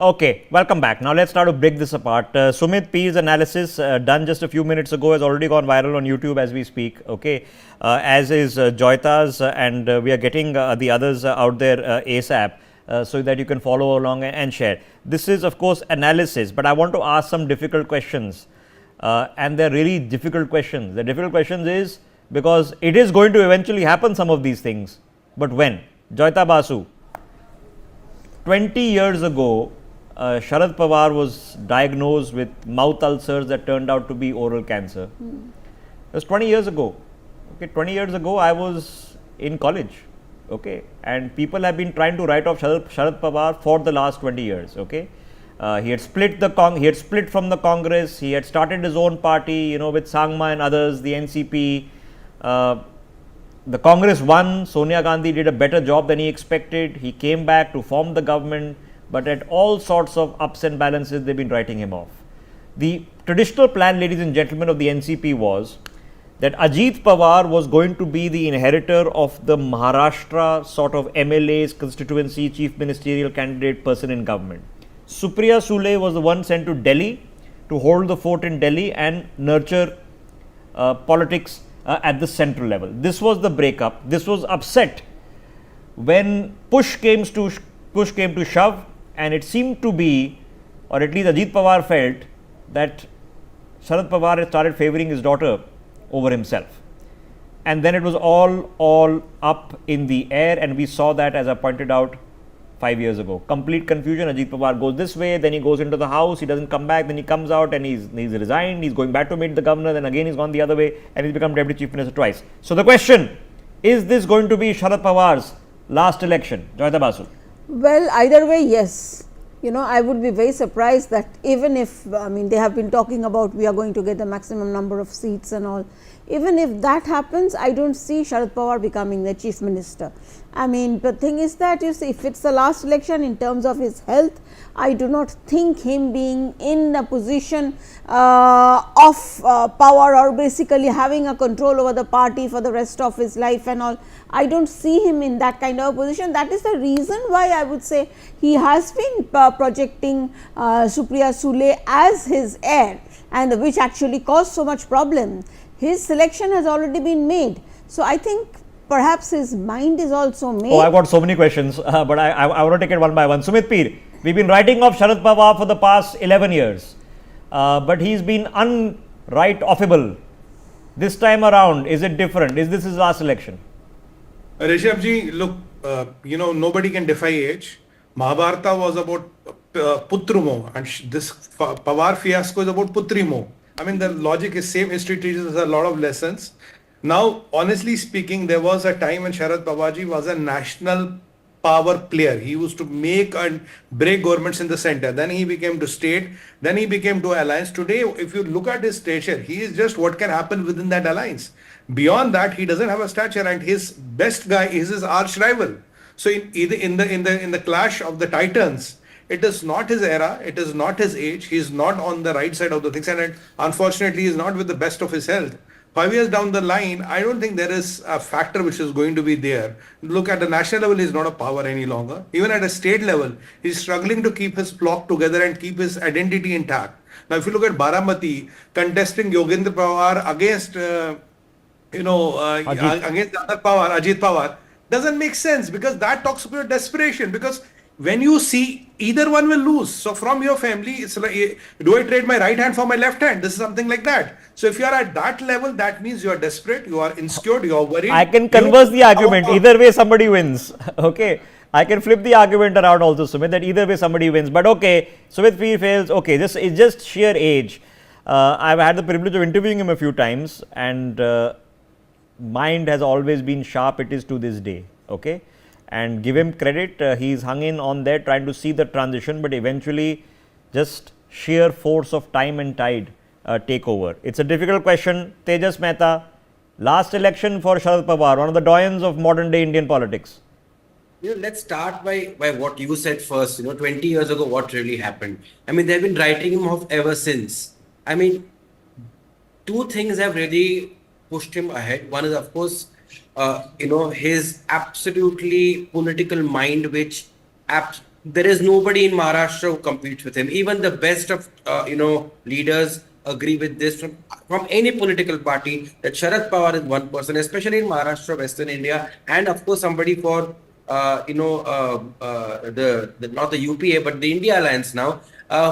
Okay, welcome back. Now let's start to break this apart. Sumit P's analysis done just a few minutes ago has already gone viral on YouTube as we speak. Okay, as is Joyta's, and we are getting the others out there ASAP so that you can follow along and share. This is, of course, analysis, but I want to ask some difficult questions, and they're really difficult questions. The difficult questions is because it is going to eventually happen, some of these things, but when? Joyta Basu, 20 years ago, Sharad Pawar was diagnosed with mouth ulcers that turned out to be oral cancer. It was 20 years ago. Okay, 20 years ago, I was in college. Okay, and people have been trying to write off Sharad Pawar for the last 20 years. Okay, he had split from the Congress. He had started his own party, with Sangma and others, the NCP. The Congress won. Sonia Gandhi did a better job than he expected. He came back to form the government, but at all sorts of ups and balances, they've been writing him off. The traditional plan, ladies and gentlemen, of the NCP was that Ajit Pawar was going to be the inheritor of the Maharashtra sort of MLA's constituency, chief ministerial candidate person in government. Supriya Sule was the one sent to Delhi to hold the fort in Delhi and nurture politics at the central level. This was the breakup. This was upset when push came to shove, and it seemed to be, or at least Ajit Pawar felt, that Sharad Pawar had started favoring his daughter over himself. And then it was all up in the air, and we saw that, as I pointed out, 5 years ago. Complete confusion. Ajit Pawar goes this way, then he goes into the house, he doesn't come back, then he comes out and he's resigned, he's going back to meet the governor, then again he's gone the other way, and he's become deputy chief minister twice. So the question, is this going to be Sharad Pawar's last election? Joyta Basu. Well, either way, yes. I would be very surprised that even if, they have been talking about we are going to get the maximum number of seats and all. Even if that happens, I don't see Sharad Pawar becoming the chief minister. The thing is that, if it's the last election in terms of his health, I do not think him being in a position of power or basically having a control over the party for the rest of his life and all. I don't see him in that kind of a position. That is the reason why I would say he has been projecting Supriya Sule as his heir, and which actually caused so much problem. His selection has already been made. So I think perhaps his mind is also made. Oh, I've got so many questions, but I want to take it one by one. Sumit Peer, we've been writing off Sharad Pawar for the past 11 years, but he's been unwrite-offable. This time around, is it different? Is this his last election? Rishabh ji, look, nobody can defy age. Mahabharata was about Putrumo, and this Pawar fiasco is about Putrimo. The logic is same. History teaches us a lot of lessons. Now, honestly speaking, there was a time when Sharad Pawar was a national power player. He used to make and break governments in the center. Then he became to state. Then he became to alliance. Today, if you look at his stature, he is just what can happen within that alliance. Beyond that, he doesn't have a stature, and his best guy is his arch rival. So, in the clash of the titans, it is not his era, it is not his age, he is not on the right side of the things, and unfortunately he is not with the best of his health. 5 years down the line, I don't think there is a factor which is going to be there. Look, at the national level, he is not a power any longer. Even at a state level, he is struggling to keep his flock together and keep his identity intact. Now, if you look at Baramati, contesting Yogendra Pawar against, against the other Pawar, Ajit Pawar, doesn't make sense, because that talks about desperation, because when you see, either one will lose. So from your family, it's like, do I trade my right hand for my left hand? This is something like that. So if you are at that level, that means you are desperate, you are insecure, you are worried. I can converse the argument. Either way, somebody wins. Okay. I can flip the argument around also, Sumit, that either way somebody wins. But okay, Sumit fails. Okay, this is just sheer age. I've had the privilege of interviewing him a few times, and mind has always been sharp. It is to this day. Okay. And give him credit, he's hung in on there trying to see the transition, but eventually just sheer force of time and tide take over. It's a difficult question. Tejas Mehta, last election for Sharad Pawar, one of the doyens of modern day Indian politics. Let's start by what you said first. 20 years ago, what really happened? They've been writing him off ever since. Two things have really pushed him ahead. One is, of course, his absolutely political mind, which there is nobody in Maharashtra who competes with him. Even the best of leaders agree with this from any political party that Sharad Pawar is one person, especially in Maharashtra, Western India, and of course somebody for the not the UPA but the India Alliance now,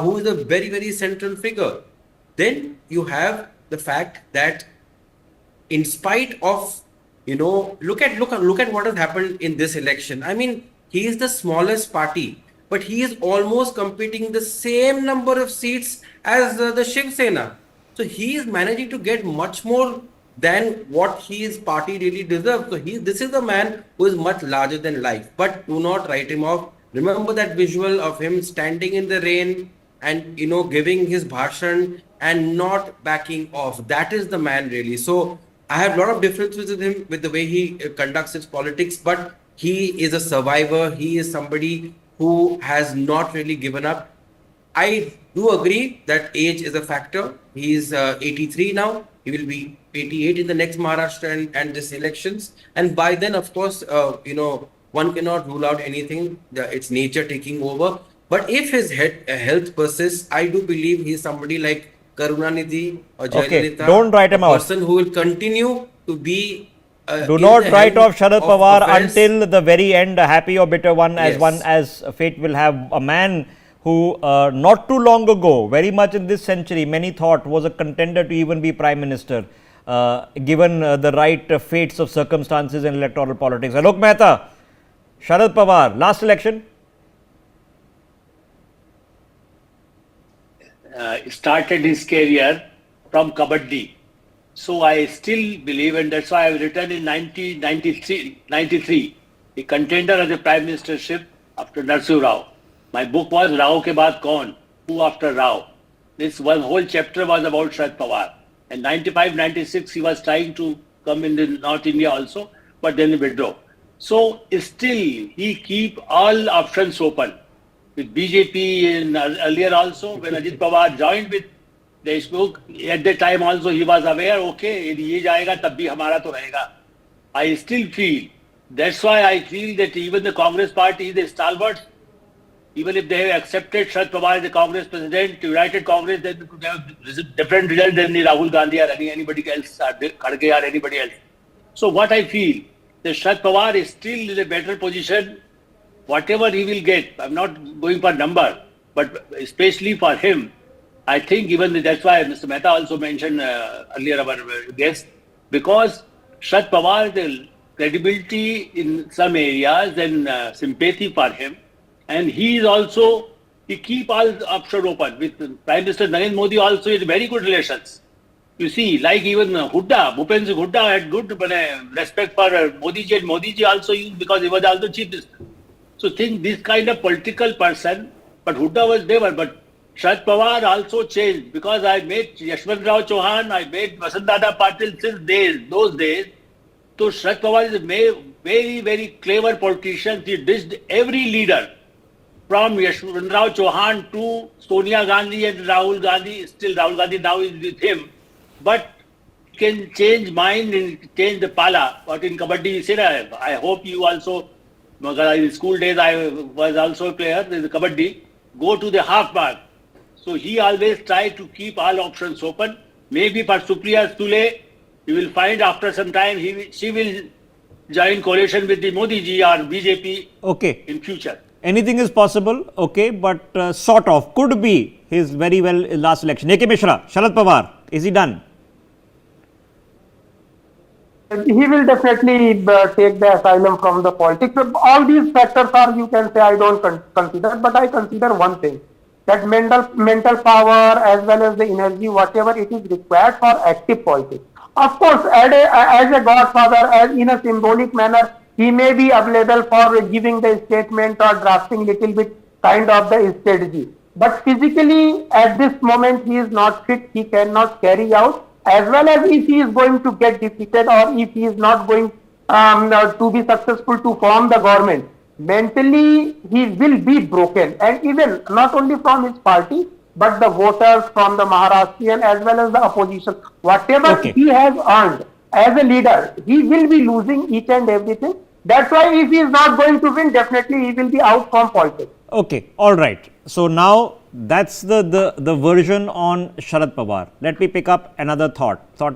who is a very very central figure. Then you have the fact that in spite of look at what has happened in this election. I mean, he is the smallest party, but he is almost competing the same number of seats as the Shiv Sena. So he is managing to get much more than what his party really deserves. So this is a man who is much larger than life. But do not write him off. Remember that visual of him standing in the rain and giving his bhashan and not backing off. That is the man really. So I have a lot of differences with him with the way he conducts his politics, but he is a survivor. He is somebody who has not really given up. I do agree that age is a factor. He is 83 now. He will be 88 in the next Maharashtra and this elections. And by then, of course, one cannot rule out anything. It's nature taking over. But if his health persists, I do believe he is somebody like Karunanidhi or Jayalalitha, don't write him a off. person who will continue to be. Do not write off Sharad Pawar until the very end, a happy or bitter one, as fate will have. A man who not too long ago, very much in this century, many thought was a contender to even be Prime Minister, given the right fates of circumstances in electoral politics. Alok Mehta, Sharad Pawar, last election. Started his career from Kabaddi. So I still believe, and that's why I've written in 1993, a contender as a prime ministership after Narsu Rao. My book was Rao ke baad kaun? Who after Rao? This one whole chapter was about Sharad Pawar. And 95, 96, he was trying to come in the North India also, but then he withdrew. So still, he keep all options open. With BJP and earlier also, when Ajit Pawar joined with Deshmukh, at that time also he was aware, okay, ye jayega, tab bhi hamara to rahega. I still feel, that's why I feel that even the Congress party, the stalwarts, even if they have accepted Sharad Pawar as the Congress president, United Congress, then could have different result than the Rahul Gandhi or anybody else, or Kharge or anybody else. So what I feel, that Sharad Pawar is still in a better position. Whatever he will get, I'm not going for number, but especially for him, I think even that's why Mr. Mehta also mentioned earlier our guest, because Sharad Pawar, the credibility in some areas and sympathy for him, and he is also, he keep all options open. With Prime Minister Narendra Modi also is very good relations. You see, like even Hooda, Bhupen Singh Hooda had good respect for Modi ji, and Modi ji also used because he was also chief minister. So think this kind of political person, but Hooda was never, but Sharad Pawar also changed because I met Yashwant Rao Chauhan, I met Vasantdada Patil since those days. So Sharad Pawar is a very, very clever politician. He dished every leader from Yashwant Rao Chauhan to Sonia Gandhi and Rahul Gandhi. Still Rahul Gandhi now is with him. But can change mind and change the pala. But in Kabaddi, you said, I hope you also, in school days I was also a player in the Kabaddi, go to the half mark. So he always tried to keep all options open. Maybe for Supriya Sule, you will find after some time she will join coalition with the Modi ji or BJP in future. Anything is possible, but sort of, could be his very well last election. A.K. Mishra, Sharad Pawar, is he done? He will definitely take the asylum from the politics. All these factors are, you can say, I don't consider, but I consider one thing, that mental power as well as the energy, whatever it is required for active politics. Of course, as a godfather, as in a symbolic manner, he may be available for giving the statement or drafting little bit kind of the strategy. But physically, at this moment, he is not fit, he cannot carry out, as well as if he is going to get defeated or if he is not going to be successful to form the government. Mentally, he will be broken, and even not only from his party, but the voters from the Maharashtrian as well as the opposition. Whatever he has earned as a leader, he will be losing each and everything. That's why if he is not going to win, definitely he will be out from politics. Okay, all right. So now that's the version on Sharad Pawar. Let me pick up another thought. Thought number